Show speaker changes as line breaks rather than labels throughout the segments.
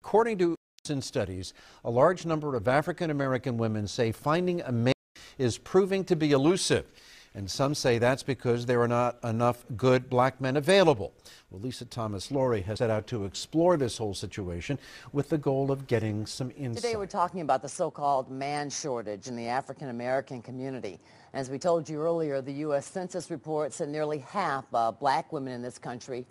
According to recent studies, a large number of African American women say finding a mate is proving to be elusive. And some say that's because there are not enough good black men available. Well, Lisa Thomas-Laurie has set out to explore this whole situation with the goal of getting some insight.
Today we're talking about the so-called man shortage in the African American community. As we told you earlier, the U.S. Census reports that nearly half of black women in this country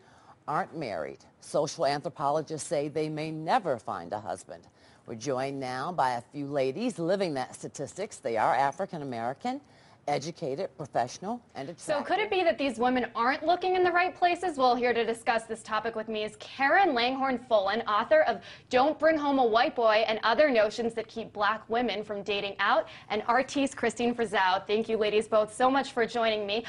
aren't married. Social anthropologists say they may never find a husband. We're joined now by a few ladies living that statistics. They are African American, educated, professional, and attractive.
So could it be that these women aren't looking in the right places? Well, here to discuss this topic with me is Karen Langhorne-Fullen, author of Don't Bring Home a White Boy and Other Notions That Keep Black Women from Dating Out, and artiste Christine Frizzou. Thank you ladies both so much for joining me.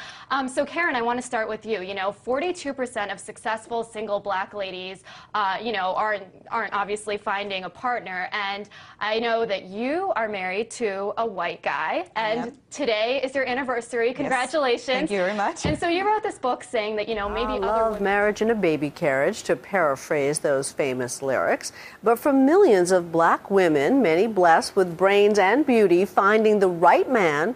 So Karen, I want to start with you. 42% of successful single black ladies, aren't obviously finding a partner, and I know that you are married to a white guy, and today is your anniversary. Congratulations.
Yes. Thank you very much.
And so you wrote this book saying that, maybe other
love,
women...
marriage, and a baby carriage, to paraphrase those famous lyrics. But for millions of black women, many blessed with brains and beauty, finding the right man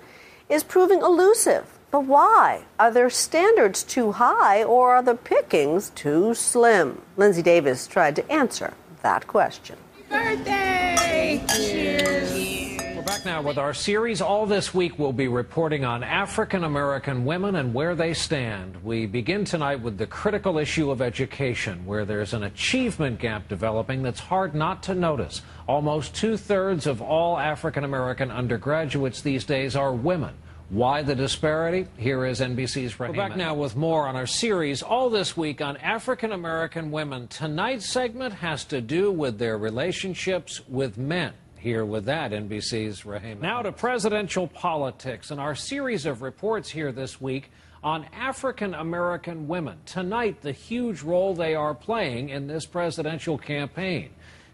is proving elusive. But why? Are their standards too high, or are the pickings too slim? Lindsay Davis tried to answer that question.
Birthday! Cheers!
We're back now with our series. All this week we'll be reporting on African American women and where they stand. We begin tonight with the critical issue of education, where there's an achievement gap developing that's hard not to notice. Almost 2/3 of all African American undergraduates these days are women. Why the disparity? Here is NBC's Rahima. We're back now with more on our series All This Week on African American women. Tonight's segment has to do with their relationships with men. Here with that, NBC's Rahima. Now to presidential politics and our series of reports here this week on African American women. Tonight, the huge role they are playing in this presidential campaign.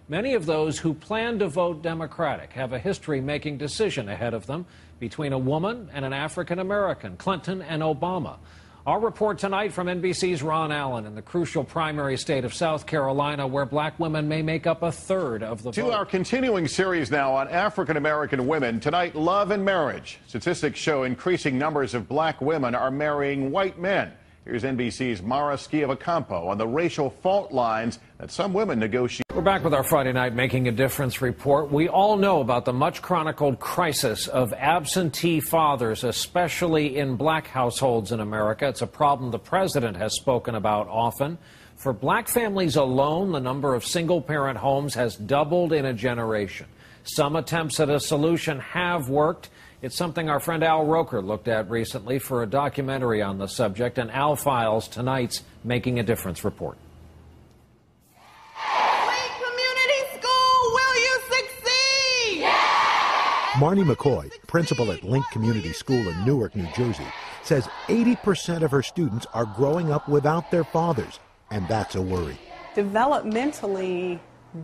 Many of those who plan to vote Democratic have a history-making decision ahead of them between a woman and an African American, Clinton and Obama. Our report tonight from NBC's Ron Allen in the crucial primary state of South Carolina, where black women may make up 1/3 of the vote.
To our continuing series now on African American women. Tonight, love and marriage. Statistics show increasing numbers of black women are marrying white men. Here's NBC's Mara Schiavocampo on the racial fault lines that some women negotiate.
We're back with our Friday Night Making a Difference report. We all know about the much chronicled crisis of absentee fathers, especially in black households in America. It's a problem the president has spoken about often. For black families alone, the number of single-parent homes has doubled in a generation. Some attempts at a solution have worked. It's something our friend Al Roker looked at recently for a documentary on the subject, and Al files tonight's Making a Difference report.
Lake Community School, will you succeed? Yeah!
Marnie McCoy, principal at Link Community School in Newark, New Jersey, says 80% of her students are growing up without their fathers, and that's a worry.
Developmentally,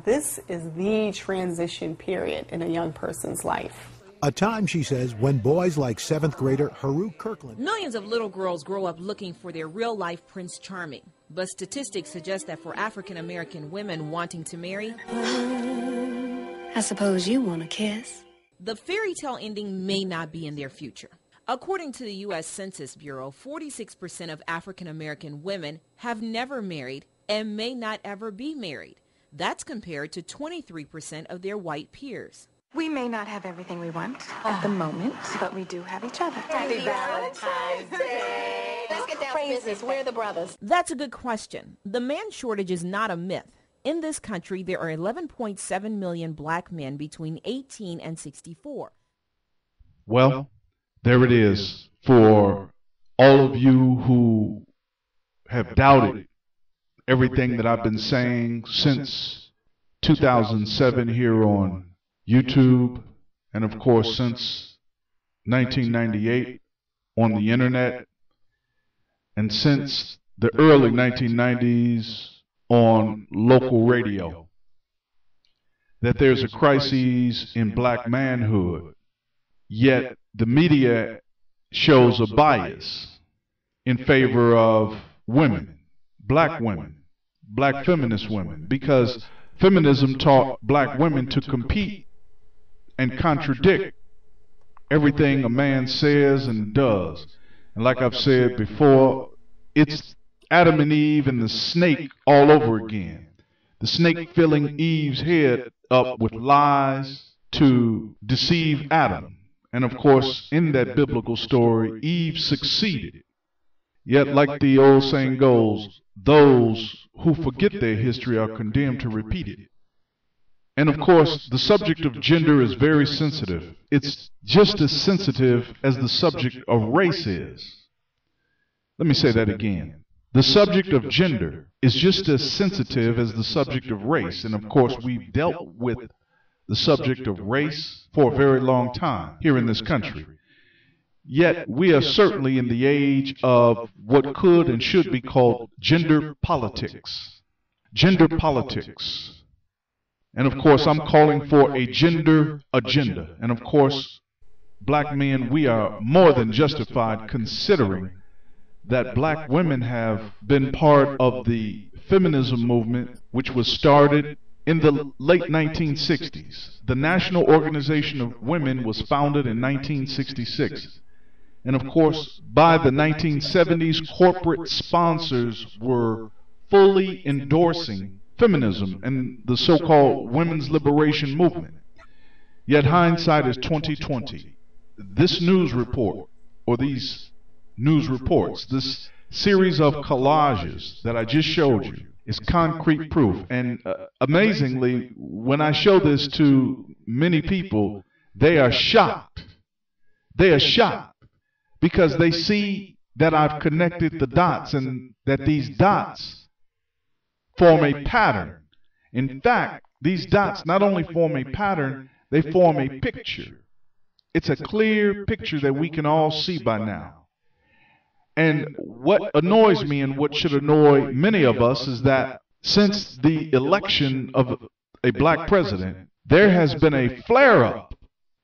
this is the transition period in a young person's life.
A time, she says, when boys like 7th grader Haruk Kirkland.
Millions of little girls grow up looking for their real-life Prince Charming. But statistics suggest that for African-American women wanting to marry,
I suppose you want a kiss.
The fairy tale ending may not be in their future. According to the U.S. Census Bureau, 46% of African-American women have never married and may not ever be married. That's compared to 23% of their white peers.
We may not have everything we want at the moment, but we do have each other.
Happy Valentine's Day. Let's get down to business. Where are the brothers?
That's a good question. The man shortage is not a myth. In this country, there are 11.7 million black men between 18 and 64.
Well, there it is for all of you who have doubted everything that I've been saying since 2007 here on YouTube, and of course since 1998 on the internet, and since the early 1990s on local radio, that there's a crisis in black manhood, yet the media shows a bias in favor of women, black feminist women, because feminism taught black women to compete and contradict everything a man says and does. And like I've said before, it's Adam and Eve and the snake all over again. The snake filling Eve's head up with lies to deceive Adam. And of course, in that biblical story, Eve succeeded. Yet, like the old saying goes, those who forget their history are condemned to repeat it. And of course, the subject of gender is very sensitive. It's just as sensitive as the subject of race is. Let me say that again. The subject of gender is just as sensitive as the subject of race. And of course, we've dealt with the subject of race for a very long time here in this country. Yet we are certainly in the age of what could and should be called gender politics. Gender politics. And of course, I'm calling for a gender agenda. And of course, black men, we are more than justified considering that black women have been part of the feminism movement, which was started in the late 1960s. The National Organization of Women was founded in 1966. And of course, by the 1970s, corporate sponsors were fully endorsing feminism and the so-called women's liberation movement. Yet hindsight is 2020. This news report, or these news reports, this series of collages that I just showed you, is concrete proof. And amazingly, when I show this to many people, they are shocked. They are shocked because they see that I've connected the dots and that these dots form a pattern. In fact, these dots not only form a pattern, they form a picture. It's a clear picture that we can all see by now. And what annoys me and what should annoy many of us is that since the election of a black president, there has been a flare-up.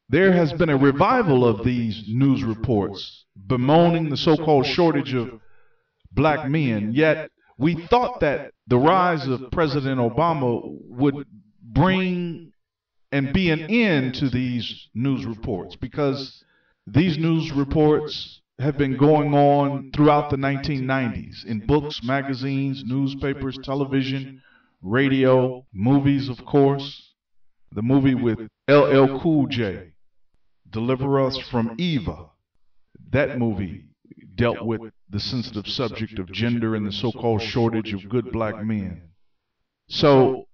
There has been a revival of these news reports bemoaning the so-called shortage of black men. Yet we thought that the rise of President Obama would bring and be an end to these news reports, because these news reports have been going on throughout the 1990s in books, magazines, newspapers, television, radio, movies, of course. The movie with LL Cool J, Deliver Us from Eva. That movie dealt with the sensitive subject of gender and the so-called shortage of good black men. So,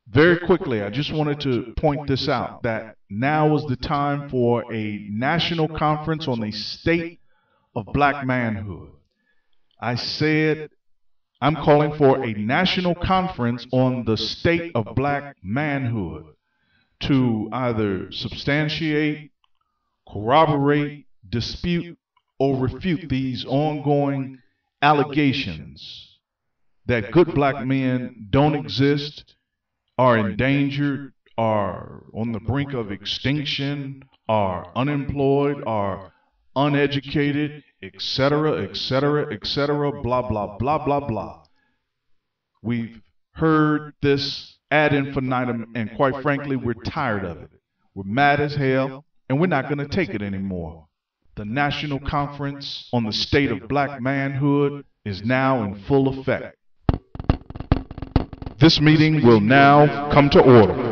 very quickly, I just wanted to point this out, that now is the time for a national conference on the state of black manhood. I said I'm calling for a national conference on the state of black manhood to either substantiate, corroborate, dispute, or refute these ongoing allegations that good black men don't exist, are endangered, are on the brink of extinction, are unemployed, are uneducated, etc., etc., etc., blah, blah, blah, blah, blah. We've heard this ad infinitum, and quite frankly, we're tired of it. We're mad as hell, and we're not going to take it anymore. The National Conference on the State of Black Manhood is now in full effect. This meeting will now come to order.